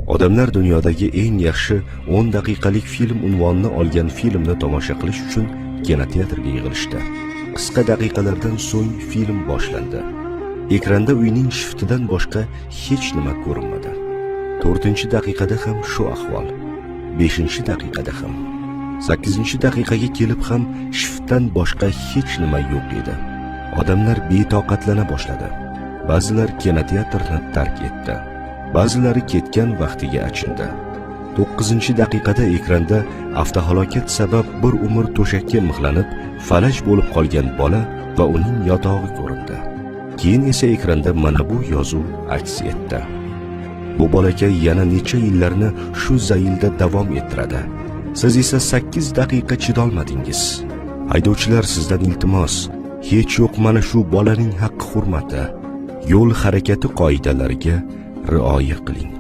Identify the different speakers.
Speaker 1: Odamlar dunyodagi eng yaxshi 10 daqiqalik film unvonini olgan filmni tomosha qilish uchun kinoteatrga yig'ilishdi. Qisqa daqiqalardan so'ng film boshlandi. Ekranda uyning shiftidan boshqa hech nima ko'rinmadi. 4-daqiqada ham shu ahvol. 5-daqiqada ham. 8-daqiqaga kelib ham shiftdan boshqa hech nima yo'q edi. Odamlar betoqatlana boshladi. Ba'zilar kinoteatrni tark etdi. Ba'zilari ketgan vaqtiga achindi. 9-daqiqada ekranda avtohalokat sabab bir umr to'shakka mixlanib, falaj bo'lib qolgan bola va uning yotog'i ko'rindi. Keyin esa ekranda mana bu yozuv aks etdi. Bu bolakay yana necha yillarni shu zaylda davom ettiradi. Siz esa 8 daqiqa chidolmadingiz. Haydovchilar, sizdan iltimos, hech yo'q mana shu bolaning haqqi hurmati, yo'l harakati qoidalariga rioya qiling.